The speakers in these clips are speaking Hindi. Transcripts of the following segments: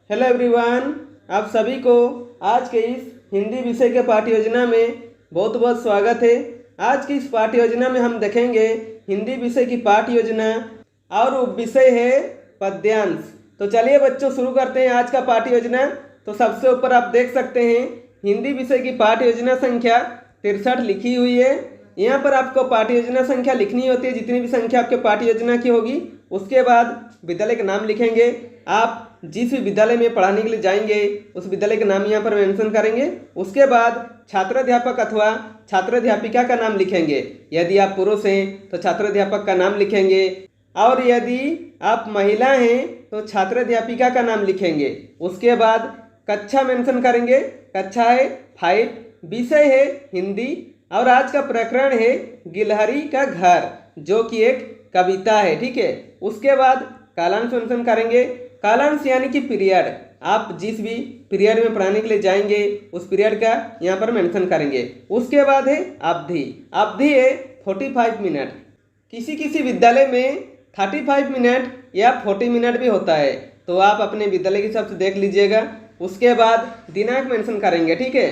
हेलो एवरीवन, आप सभी को आज के इस हिंदी विषय के पाठ्य योजना में बहुत बहुत स्वागत है। आज की इस पाठ्य योजना में हम देखेंगे हिंदी विषय की पाठ्य योजना और विषय है पद्यांश। तो चलिए बच्चों शुरू करते हैं आज का पाठ्य योजना। तो सबसे ऊपर आप देख सकते हैं हिंदी विषय की पाठ्य योजना संख्या 63 लिखी हुई है। यहाँ पर आपको पाठ्य योजना संख्या लिखनी होती है, जितनी भी संख्या आपके पाठ्य योजना की होगी। उसके बाद विद्यालय का नाम लिखेंगे। आप जिस भी विद्यालय में पढ़ाने के लिए जाएंगे उस विद्यालय का नाम यहाँ पर मेंशन करेंगे। उसके बाद छात्राध्यापक अथवा छात्राध्यापिका का नाम लिखेंगे। यदि आप पुरुष हैं तो छात्राध्यापक का नाम लिखेंगे, और यदि आप महिला हैं तो छात्राध्यापिका का नाम लिखेंगे। उसके बाद कक्षा मेंशन करेंगे। कक्षा है 5, विषय है हिंदी, और आज का प्रकरण है गिलहरी का घर, जो कि एक कविता है। ठीक है। उसके बाद कालांश मेंशन करेंगे। कालांश यानी कि पीरियड। आप जिस भी पीरियड में पढ़ाने के लिए जाएंगे उस पीरियड का यहाँ पर मेंशन करेंगे। उसके बाद है अवधि। अवधि है 45 मिनट। किसी किसी विद्यालय में 35 मिनट या 40 मिनट भी होता है, तो आप अपने विद्यालय के हिसाब से देख लीजिएगा। उसके बाद दिनांक मेंशन करेंगे। ठीक है।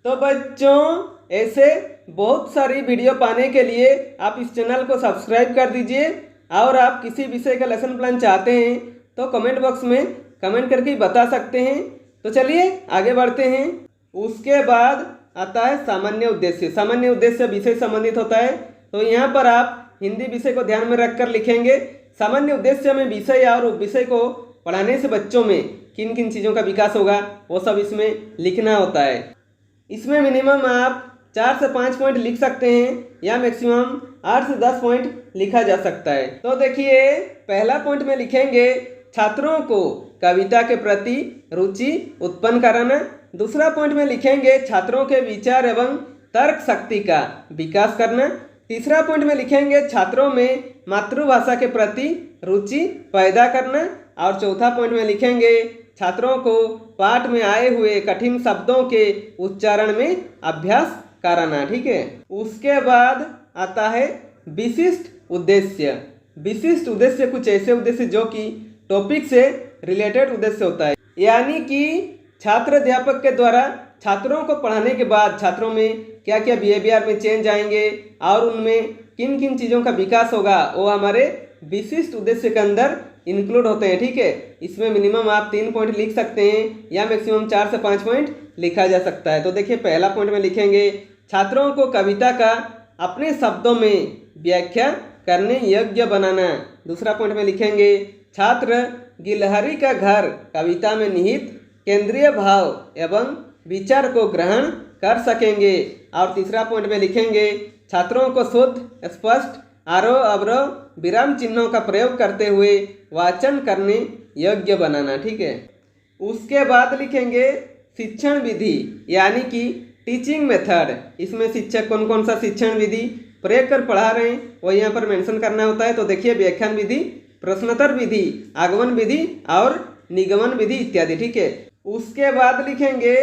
तो बच्चों, ऐसे बहुत सारी वीडियो पाने के लिए आप इस चैनल को सब्सक्राइब कर दीजिए, और आप किसी विषय का लेसन प्लान चाहते हैं तो कमेंट बॉक्स में कमेंट करके बता सकते हैं। तो चलिए आगे बढ़ते हैं। उसके बाद आता है सामान्य उद्देश्य। सामान्य उद्देश्य विषय संबंधित होता है, तो यहाँ पर आप हिंदी विषय को ध्यान में रखकर लिखेंगे। सामान्य उद्देश्य में विषय और उपविषय को पढ़ाने से बच्चों में किन किन चीज़ों का विकास होगा वो सब इसमें लिखना होता है। इसमें मिनिमम आप 4 से 5 पॉइंट लिख सकते हैं, या मैक्सिमम 8 से 10 पॉइंट लिखा जा सकता है। तो देखिए, पहला पॉइंट में लिखेंगे छात्रों को कविता के प्रति रुचि उत्पन्न कराना। दूसरा पॉइंट में लिखेंगे छात्रों के विचार एवं तर्क शक्ति का विकास करना। तीसरा पॉइंट में लिखेंगे छात्रों में मातृभाषा के प्रति रुचि पैदा करना। और चौथा पॉइंट में लिखेंगे छात्रों को पाठ में आए हुए कठिन शब्दों के उच्चारण में अभ्यास कराना। ठीक है। उसके बाद आता है विशिष्ट उद्देश्य। विशिष्ट उद्देश्य कुछ ऐसे उद्देश्य जो कि टॉपिक से रिलेटेड उद्देश्य होता है, यानी कि छात्र अध्यापक के द्वारा छात्रों को पढ़ाने के बाद छात्रों में क्या क्या बिहेवियर में चेंज आएंगे और उनमें किन किन चीज़ों का विकास होगा, वो हमारे विशिष्ट उद्देश्य के अंदर इंक्लूड होते हैं। ठीक है। इसमें मिनिमम आप 3 पॉइंट लिख सकते हैं, या मैक्सिमम 4 से 5 पॉइंट लिखा जा सकता है। तो देखिए, पहला पॉइंट में लिखेंगे छात्रों को कविता का अपने शब्दों में व्याख्या करने योग्य बनाना। दूसरा पॉइंट में लिखेंगे छात्र गिलहरी का घर कविता में निहित केंद्रीय भाव एवं विचार को ग्रहण कर सकेंगे। और तीसरा पॉइंट में लिखेंगे छात्रों को शुद्ध, स्पष्ट, आरोह अवरोह विराम चिन्हों का प्रयोग करते हुए वाचन करने योग्य बनाना। ठीक है। उसके बाद लिखेंगे शिक्षण विधि, यानी कि टीचिंग मेथड। इसमें शिक्षक कौन कौन सा शिक्षण विधि प्रयोग कर पढ़ा रहे हैं वो यहाँ पर मेंशन करना होता है। तो देखिए, व्याख्यान विधि, प्रश्नोत्तर विधि, आगमन विधि और निगमन विधि इत्यादि। ठीक है। उसके बाद लिखेंगे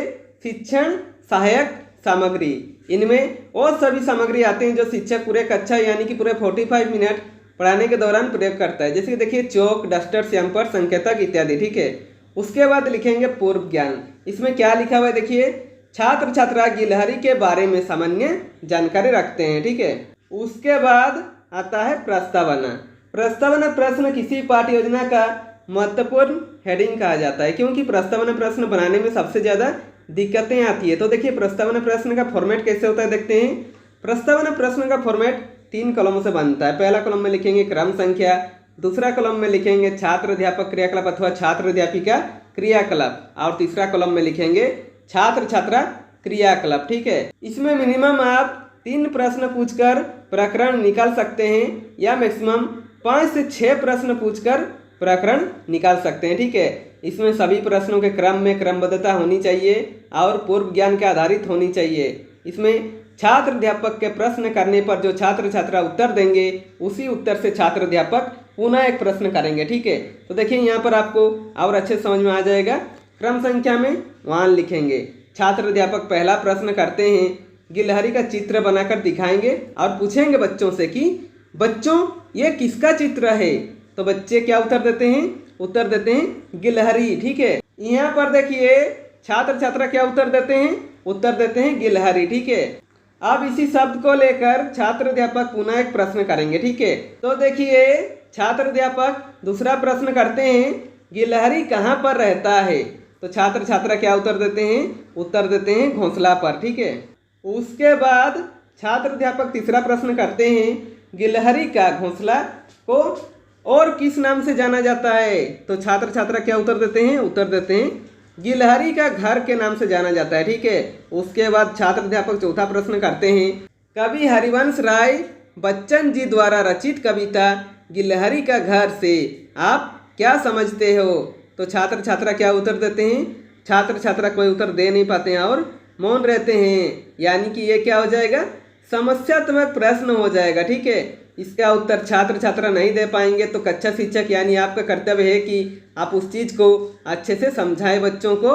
शिक्षण सहायक सामग्री। इनमें वो सभी सामग्री आते हैं जो शिक्षक पूरे कक्षा यानी कि पूरे 45 मिनट पढ़ाने के दौरान प्रयोग करता है, जैसे कि देखिए चौक, डस्टर, श्यामपर, संकेतक इत्यादि। ठीक है। उसके बाद लिखेंगे पूर्व ज्ञान। इसमें क्या लिखा हुआ है देखिए, छात्र छात्रा गिलहरी के बारे में सामान्य जानकारी रखते हैं। ठीक है। उसके बाद आता है प्रस्तावना। प्रस्तावना प्रश्न किसी पाठ्य योजना का महत्वपूर्ण हेडिंग कहा जाता है, क्योंकि प्रस्तावना प्रश्न बनाने में सबसे ज़्यादा दिक्कतें आती है। तो देखिए, प्रस्तावना प्रश्न का फॉर्मेट कैसे होता है देखते हैं। प्रस्तावना प्रश्न का फॉर्मेट 3 कॉलमों से बनता है। पहला कॉलम में लिखेंगे क्रम संख्या, दूसरा कॉलम में लिखेंगे छात्र अध्यापक क्रियाकलाप अथवा छात्र अध्यापिका क्रियाकलाप, और तीसरा कॉलम में लिखेंगे छात्र छात्रा क्रियाकलाप। ठीक है। इसमें मिनिमम आप 3 प्रश्न पूछकर प्रकरण निकाल सकते हैं, या मैक्सिमम 5 से 6 प्रश्न पूछकर प्रकरण निकाल सकते हैं। ठीक है। इसमें सभी प्रश्नों के क्रम में क्रमबद्धता होनी चाहिए और पूर्व ज्ञान के आधारित होनी चाहिए। इसमें छात्र अध्यापक के प्रश्न करने पर जो छात्र छात्रा उत्तर देंगे उसी उत्तर से छात्र अध्यापक पुनः एक प्रश्न करेंगे। ठीक है। तो देखिए, यहाँ पर आपको और अच्छे समझ में आ जाएगा। क्रम संख्या में 1 लिखेंगे। छात्र अध्यापक पहला प्रश्न करते हैं, गिलहरी का चित्र बनाकर दिखाएंगे और पूछेंगे बच्चों से कि बच्चों ये किसका चित्र है। तो बच्चे क्या उत्तर देते हैं? उत्तर देते हैं गिलहरी। ठीक है। यहाँ पर देखिए छात्र छात्रा क्या उत्तर देते हैं, उत्तर देते हैं गिलहरी। ठीक है, अब इसी शब्द को लेकर छात्र अध्यापक पुनः एक प्रश्न करेंगे। ठीक है, तो देखिए छात्र अध्यापक दूसरा प्रश्न करते हैं, गिलहरी कहाँ पर रहता है। तो छात्र छात्रा क्या उत्तर देते हैं, उत्तर देते हैं घोंसला पर। ठीक है, उसके बाद छात्र अध्यापक तीसरा प्रश्न करते हैं, गिलहरी का घोंसला को और किस नाम से जाना जाता है। तो छात्र छात्रा क्या उत्तर देते हैं, उत्तर देते हैं गिलहरी का घर के नाम से जाना जाता है। ठीक है, उसके बाद छात्र अध्यापक चौथा प्रश्न करते हैं, कवि हरिवंश राय बच्चन जी द्वारा रचित कविता गिलहरी का घर से आप क्या समझते हो। तो छात्र छात्रा क्या उत्तर देते हैं, छात्र छात्रा कोई उत्तर दे नहीं पाते हैं और मौन रहते हैं, यानी कि ये क्या हो जाएगा, समस्यात्मक प्रश्न हो जाएगा। ठीक है, इसका उत्तर छात्र छात्रा नहीं दे पाएंगे तो कक्षा शिक्षक यानी आपका कर्तव्य है कि आप उस चीज़ को अच्छे से समझाएं बच्चों को।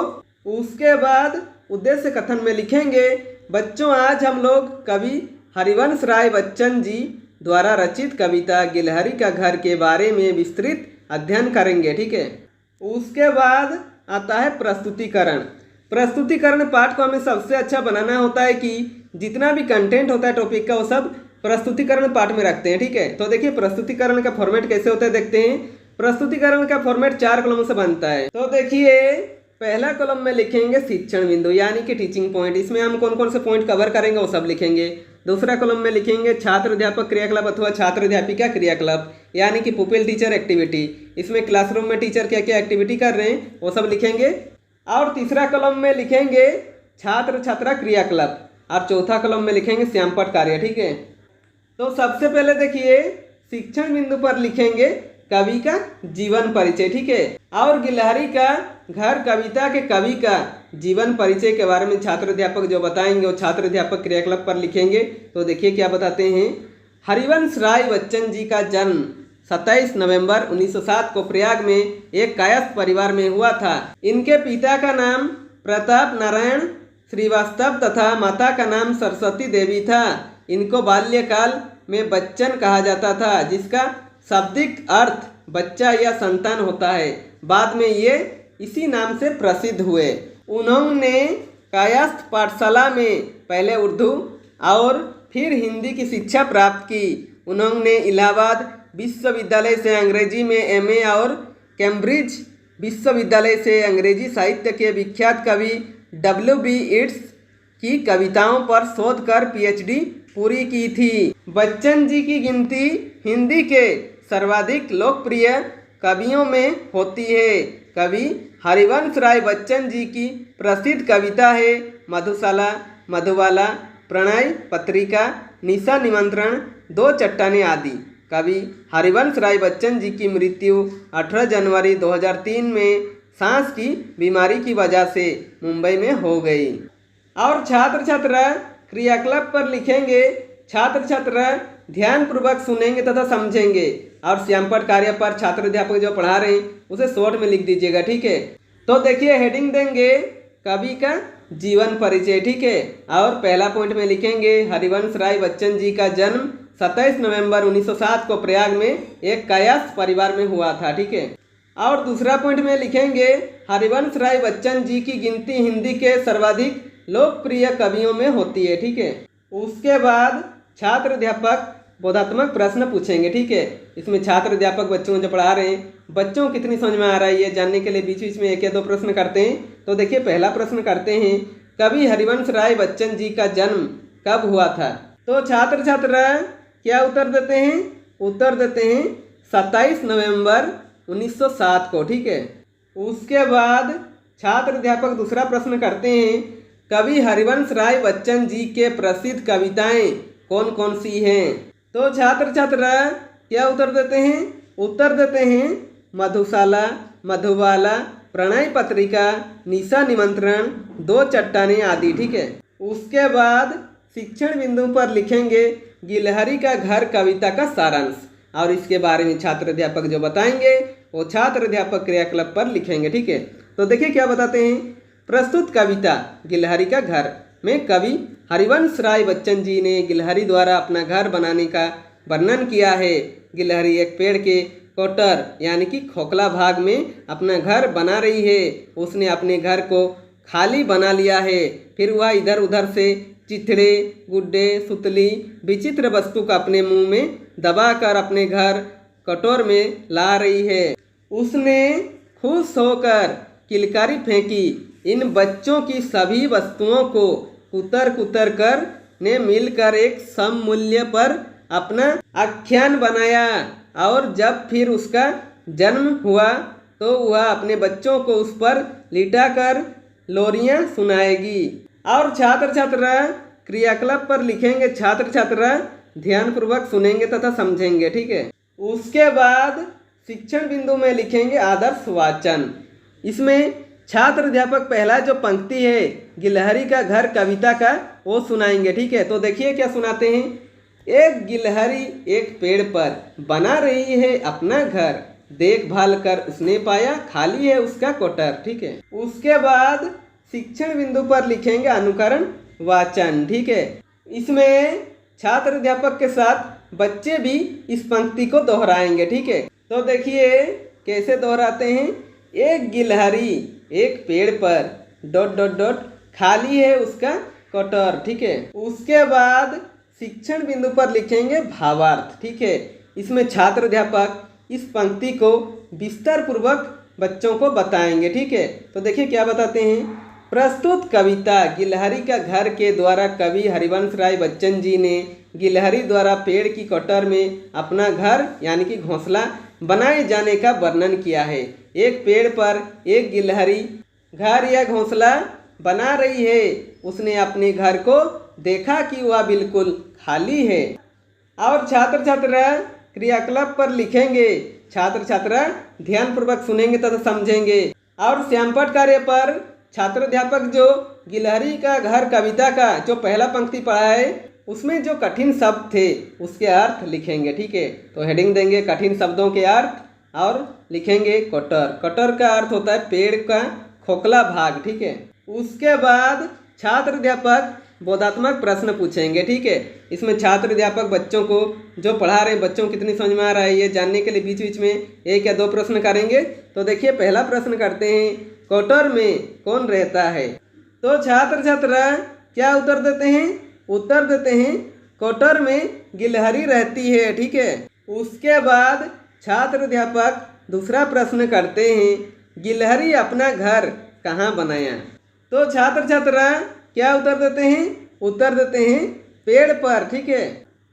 उसके बाद उद्देश्य कथन में लिखेंगे, बच्चों आज हम लोग कवि हरिवंश राय बच्चन जी द्वारा रचित कविता गिलहरी का घर के बारे में विस्तृत अध्ययन करेंगे। ठीक है, उसके बाद आता है प्रस्तुतिकरण। प्रस्तुतिकरण पाठ को हमें सबसे अच्छा बनाना होता है कि जितना भी कंटेंट होता है टॉपिक का वो सब प्रस्तुतिकरण पाठ में रखते हैं। ठीक है, तो देखिए प्रस्तुतिकरण का फॉर्मेट कैसे होता है देखते हैं। प्रस्तुतिकरण का फॉर्मेट 4 कॉलम से बनता है। तो देखिए पहला कॉलम में लिखेंगे शिक्षण बिंदु यानी कि टीचिंग पॉइंट, इसमें हम कौन कौन से पॉइंट कवर करेंगे वो सब लिखेंगे। दूसरा कॉलम में लिखेंगे छात्र अध्यापक क्रियाकलाप अथवा छात्र अध्यापिका क्रियाकलाप यानी कि पुपिल टीचर एक्टिविटी, इसमें क्लासरूम में टीचर क्या क्या एक्टिविटी कर रहे हैं वो सब लिखेंगे। और तीसरा कॉलम में लिखेंगे छात्र छात्रा क्रियाकलाप और चौथा कॉलम में लिखेंगे श्यामपट कार्य। ठीक है, तो सबसे पहले देखिए शिक्षण बिंदु पर लिखेंगे कवि का जीवन परिचय। ठीक है, और गिलहरी का घर कविता के कवि का जीवन परिचय के बारे में छात्र अध्यापक जो बताएंगे वो छात्र अध्यापक क्रियाकलाप पर लिखेंगे। तो देखिए क्या बताते हैं, हरिवंश राय बच्चन जी का जन्म 27 नवंबर 1907 को प्रयाग में एक कायस्थ परिवार में हुआ था। इनके पिता का नाम प्रताप नारायण श्रीवास्तव तथा माता का नाम सरस्वती देवी था। इनको बाल्यकाल में बच्चन कहा जाता था, जिसका शाब्दिक अर्थ बच्चा या संतान होता है। बाद में ये इसी नाम से प्रसिद्ध हुए। उन्होंने कायस्थ पाठशाला में पहले उर्दू और फिर हिंदी की शिक्षा प्राप्त की। उन्होंने इलाहाबाद विश्वविद्यालय से अंग्रेजी में एमए और कैम्ब्रिज विश्वविद्यालय से अंग्रेजी साहित्य के विख्यात कवि W.B. येट्स की कविताओं पर शोध कर PhD पूरी की थी। बच्चन जी की गिनती हिंदी के सर्वाधिक लोकप्रिय कवियों में होती है। कवि हरिवंश राय बच्चन जी की प्रसिद्ध कविता है मधुशाला, मधुबाला, प्रणय पत्रिका, निशा निमंत्रण, दो चट्टानें आदि। कवि हरिवंश राय बच्चन जी की मृत्यु 18 जनवरी 2003 में सांस की बीमारी की वजह से मुंबई में हो गई। और छात्र छात्रा क्रियाकलाप पर लिखेंगे छात्र छात्रा ध्यानपूर्वक सुनेंगे तथा समझेंगे और श्यामपट कार्य पर छात्र अध्यापक जो पढ़ा रहे हैं उसे शॉर्ट में लिख दीजिएगा। ठीक है, तो देखिए हेडिंग देंगे कवि का जीवन परिचय। ठीक है, और पहला पॉइंट में लिखेंगे हरिवंश राय बच्चन जी का जन्म 27 नवंबर 1907 को प्रयाग में एक कायस्थ परिवार में हुआ था। ठीक है, और दूसरा पॉइंट में लिखेंगे हरिवंश राय बच्चन जी की गिनती हिंदी के सर्वाधिक लोकप्रिय कवियों में होती है। ठीक है, उसके बाद छात्र अध्यापक बोधात्मक प्रश्न पूछेंगे। ठीक है, इसमें छात्र अध्यापक बच्चों को जो पढ़ा रहे हैं बच्चों को कितनी समझ में आ रहा है ये जानने के लिए बीच बीच में एक या दो प्रश्न करते हैं। तो देखिए पहला प्रश्न करते हैं, कवि हरिवंश राय बच्चन जी का जन्म कब हुआ था। तो छात्र छात्रा क्या उत्तर देते हैं, उत्तर देते हैं 27 नवंबर 1907 को। ठीक है, उसके बाद छात्र अध्यापक दूसरा प्रश्न करते हैं, कवि हरिवंश राय बच्चन जी के प्रसिद्ध कविताएं कौन कौन सी हैं। तो छात्र छात्रा क्या उत्तर देते हैं, उत्तर देते हैं मधुशाला, मधुबाला, प्रणय पत्रिका, निशा निमंत्रण, दो चट्टानें आदि। ठीक है, उसके बाद शिक्षण बिंदु पर लिखेंगे गिलहरी का घर कविता का सारांश और इसके बारे में छात्र अध्यापक जो बताएंगे वो छात्र अध्यापक क्रियाकलाप पर लिखेंगे। ठीक है, तो देखिए क्या बताते हैं, प्रस्तुत कविता गिलहरी का घर में कवि हरिवंश राय बच्चन जी ने गिलहरी द्वारा अपना घर बनाने का वर्णन किया है। गिलहरी एक पेड़ के क्वार्टर यानी कि खोखला भाग में अपना घर बना रही है। उसने अपने घर को खाली बना लिया है। फिर वह इधर उधर से चिथड़े, गुड्डे, सुतली, विचित्र वस्तु को अपने मुंह में दबाकर अपने घर कटोर में ला रही है। उसने खुश होकर किलकारी फेंकी। इन बच्चों की सभी वस्तुओं को कुतर कुतर कर ने मिलकर एक सम मूल्य पर अपना आख्यान बनाया और जब फिर उसका जन्म हुआ तो वह अपने बच्चों को उस पर लिटाकर लोरियां सुनाएगी। और छात्र छात्रा क्रियाकलाप पर लिखेंगे। छात्र छात्रा ध्यानपूर्वक सुनेंगे तथा समझेंगे, ठीक है। उसके बाद शिक्षण बिंदु में लिखेंगे आदर्श वाचन। इसमें छात्र अध्यापक पहला जो पंक्ति है गिलहरी का घर कविता का वो सुनाएंगे, ठीक है। तो देखिए क्या सुनाते हैं। एक गिलहरी एक पेड़ पर बना रही है अपना घर, देखभाल कर उसने पाया खाली है उसका कोटर, ठीक है। उसके बाद शिक्षण बिंदु पर लिखेंगे अनुकरण वाचन, ठीक है। इसमें छात्र अध्यापक के साथ बच्चे भी इस पंक्ति को दोहराएंगे, ठीक है। तो देखिए कैसे दोहराते हैं। एक गिलहरी एक पेड़ पर डॉट डॉट डॉट खाली है उसका कोटर, ठीक है। उसके बाद शिक्षण बिंदु पर लिखेंगे भावार्थ, ठीक है। इसमें छात्र अध्यापक इस पंक्ति को विस्तार पूर्वक बच्चों को बताएंगे, ठीक है। तो देखिए क्या बताते हैं। प्रस्तुत कविता गिलहरी का घर के द्वारा कवि हरिवंश राय बच्चन जी ने गिलहरी द्वारा पेड़ की कोटर में अपना घर यानी कि घोंसला बनाए जाने का वर्णन किया है। एक पेड़ पर एक गिलहरी घर या घोंसला बना रही है। उसने अपने घर को देखा कि वह बिल्कुल खाली है। और छात्र छात्रा क्रियाकलाप पर लिखेंगे। छात्र छात्रा ध्यानपूर्वक सुनेंगे तथा समझेंगे। और श्यामपट कार्य पर छात्र अध्यापक जो गिलहरी का घर कविता का जो पहला पंक्ति पढ़ा है उसमें जो कठिन शब्द थे उसके अर्थ लिखेंगे, ठीक है। तो हेडिंग देंगे कठिन शब्दों के अर्थ और लिखेंगे कोटर। कोटर का अर्थ होता है पेड़ का खोखला भाग, ठीक है। उसके बाद छात्र अध्यापक बोधात्मक प्रश्न पूछेंगे, ठीक है। इसमें छात्र अध्यापक बच्चों को जो पढ़ा रहे हैं बच्चों को कितनी समझ में आ रहा है ये जानने के लिए बीच बीच में एक या दो प्रश्न करेंगे। तो देखिए पहला प्रश्न करते हैं, कोटर में कौन रहता है। तो छात्र छात्रा क्या उत्तर देते हैं। उत्तर देते हैं कोटर में गिलहरी रहती है, ठीक है। उसके बाद छात्र अध्यापक दूसरा प्रश्न करते हैं, गिलहरी अपना घर कहाँ बनाया। तो छात्र छात्रा क्या उत्तर देते हैं। उत्तर देते हैं पेड़ पर, ठीक है।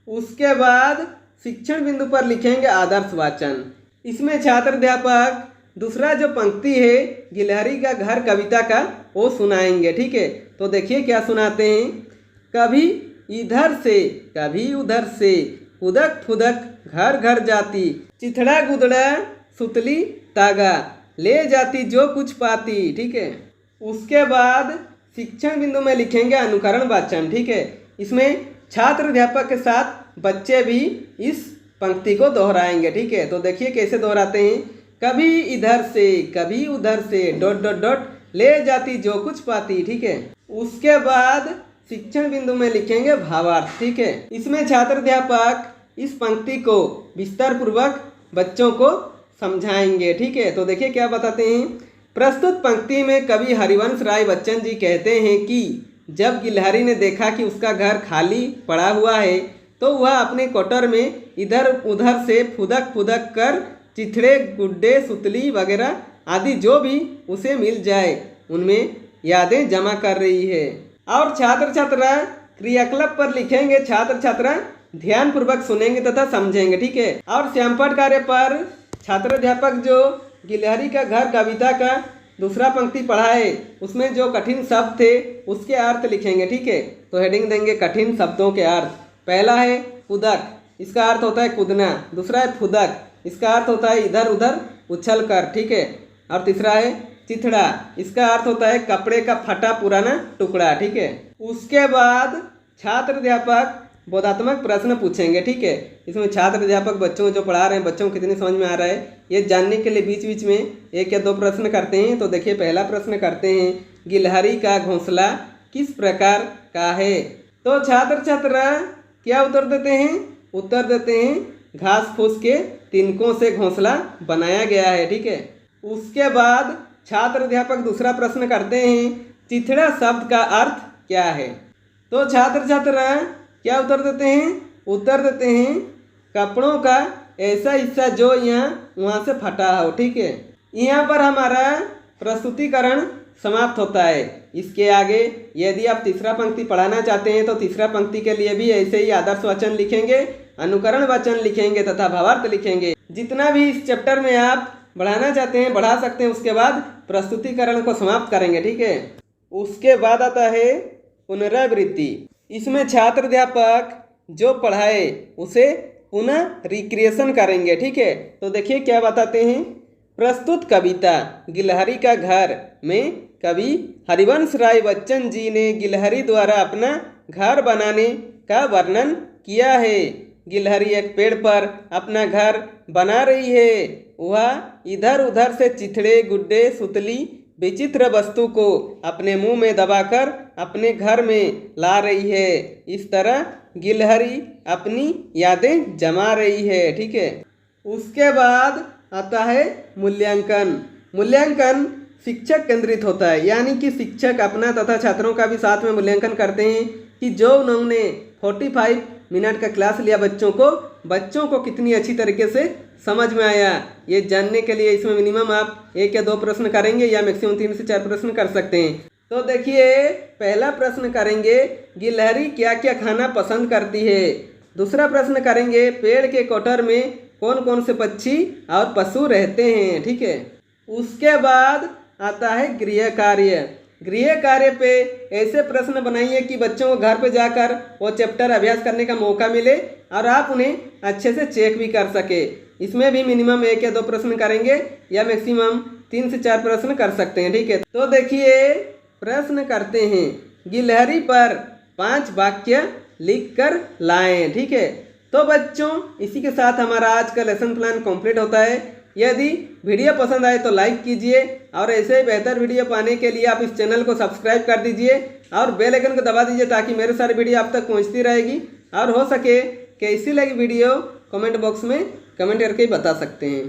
उसके बाद शिक्षण बिंदु पर लिखेंगे आदर्श वाचन। इसमें छात्र अध्यापक दूसरा जो पंक्ति है गिलहरी का घर कविता का वो सुनाएंगे, ठीक है। तो देखिए क्या सुनाते हैं। कभी इधर से कभी उधर से फुदक फुदक घर घर जाती, चिथड़ा गुदड़ा सुतली तागा ले जाती जो कुछ पाती, ठीक है। उसके बाद शिक्षण बिंदु में लिखेंगे अनुकरण वाचन, ठीक है। इसमें छात्र अध्यापक के साथ बच्चे भी इस पंक्ति को दोहराएंगे, ठीक है। तो देखिए कैसे दोहराते हैं। कभी इधर से कभी उधर से डॉट डॉट डॉट ले जाती जो कुछ पाती, ठीक है। उसके बाद शिक्षण बिंदु में लिखेंगे भावार्थ, ठीक है। इसमें छात्र अध्यापक इस पंक्ति को विस्तार पूर्वक बच्चों को समझाएंगे, ठीक है। तो देखिए क्या बताते हैं। प्रस्तुत पंक्ति में कवि हरिवंश राय बच्चन जी कहते हैं कि जब गिलहरी ने देखा कि उसका घर खाली पड़ा हुआ है तो वह अपने कोटर में इधर उधर से फुदक फुदक कर चिथड़े, गुड्डे, सुतली वगैरह आदि जो भी उसे मिल जाए उनमें यादें जमा कर रही है। और छात्र छात्रा क्रियाकलाप पर लिखेंगे। छात्र छात्रा ध्यानपूर्वक सुनेंगे तथा समझेंगे, ठीक है। और श्यामपट कार्य पर छात्र अध्यापक जो गिलहरी का घर कविता का दूसरा पंक्ति पढ़ाए उसमें जो कठिन शब्द थे उसके अर्थ लिखेंगे, ठीक है। तो हेडिंग देंगे कठिन शब्दों के अर्थ। पहला है फुदक, इसका अर्थ होता है कूदना। दूसरा है फुदक, इसका अर्थ होता है इधर उधर उछल कर, ठीक है। और तीसरा है चिथड़ा, इसका अर्थ होता है कपड़े का फटा पुराना टुकड़ा, ठीक है। उसके बाद छात्र अध्यापक बोधात्मक प्रश्न पूछेंगे, ठीक है। इसमें छात्र अध्यापक बच्चों को जो पढ़ा रहे हैं बच्चों को कितनी समझ में आ रहा है ये जानने के लिए बीच बीच में एक या दो प्रश्न करते हैं। तो देखिए पहला प्रश्न करते हैं, गिलहरी का घोंसला किस प्रकार का है। तो छात्र छात्रा क्या उत्तर देते हैं। उत्तर देते हैं घास फूस के तिनकों से घोंसला बनाया गया है। ठीक है, उसके बाद छात्र अध्यापक दूसरा प्रश्न करते हैं, चिथड़ा शब्द का अर्थ क्या है? तो छात्र छात्रा क्या उत्तर देते हैं? उत्तर देते हैं कपड़ों का ऐसा हिस्सा जो यहाँ वहाँ से फटा हो। ठीक है, यहाँ पर हमारा प्रस्तुतिकरण समाप्त होता है। इसके आगे यदि आप तीसरा पंक्ति पढ़ाना चाहते हैं तो तीसरा पंक्ति के लिए भी ऐसे ही आदर्श वचन लिखेंगे, अनुकरण वचन लिखेंगे तथा भावार्थ लिखेंगे। जितना भी इस चैप्टर में आप बढ़ाना चाहते हैं बढ़ा सकते हैं। उसके बाद प्रस्तुतिकरण को समाप्त करेंगे। ठीक है, उसके बाद आता है पुनरावृत्ति। इसमें छात्र अध्यापक जो पढ़ाए उसे पुनः रिक्रिएशन करेंगे। ठीक है, तो देखिए क्या बताते हैं। प्रस्तुत कविता गिलहरी का घर में कवि हरिवंश राय बच्चन जी ने गिलहरी द्वारा अपना घर बनाने का वर्णन किया है। गिलहरी एक पेड़ पर अपना घर बना रही है। वह इधर उधर से चिथड़े, गुड्डे, सुतली, विचित्र वस्तु को अपने मुंह में दबाकर अपने घर में ला रही है। इस तरह गिलहरी अपनी यादें जमा रही है। ठीक है, उसके बाद आता है मूल्यांकन। मूल्यांकन शिक्षक केंद्रित होता है, यानी कि शिक्षक अपना तथा छात्रों का भी साथ में मूल्यांकन करते हैं कि जो उन्होंने 45 मिनट का क्लास लिया बच्चों को कितनी अच्छी तरीके से समझ में आया। ये जानने के लिए इसमें मिनिमम आप 1 या 2 प्रश्न करेंगे या मैक्सिमम 3 से 4 प्रश्न कर सकते हैं। तो देखिए पहला प्रश्न करेंगे, गिलहरी क्या क्या खाना पसंद करती है। दूसरा प्रश्न करेंगे, पेड़ के कोठर में कौन कौन से पक्षी और पशु रहते हैं। ठीक है, उसके बाद आता है गृह कार्य। गृह कार्य पे ऐसे प्रश्न बनाइए कि बच्चों को घर पे जाकर वो चैप्टर अभ्यास करने का मौका मिले और आप उन्हें अच्छे से चेक भी कर सके। इसमें भी मिनिमम 1 या 2 प्रश्न करेंगे या मैक्सिमम 3 से 4 प्रश्न कर सकते हैं। ठीक है, तो देखिए प्रश्न करते हैं, गिलहरी पर 5 वाक्य लिख कर लाएं। ठीक है, तो बच्चों इसी के साथ हमारा आज का लेसन प्लान कंप्लीट होता है। यदि वीडियो पसंद आए तो लाइक कीजिए और ऐसे ही बेहतर वीडियो पाने के लिए आप इस चैनल को सब्सक्राइब कर दीजिए और बेल आइकन को दबा दीजिए ताकि मेरे सारे वीडियो आप तक पहुंचती रहेगी। और हो सके कैसी लगी वीडियो कमेंट बॉक्स में कमेंट करके बता सकते हैं।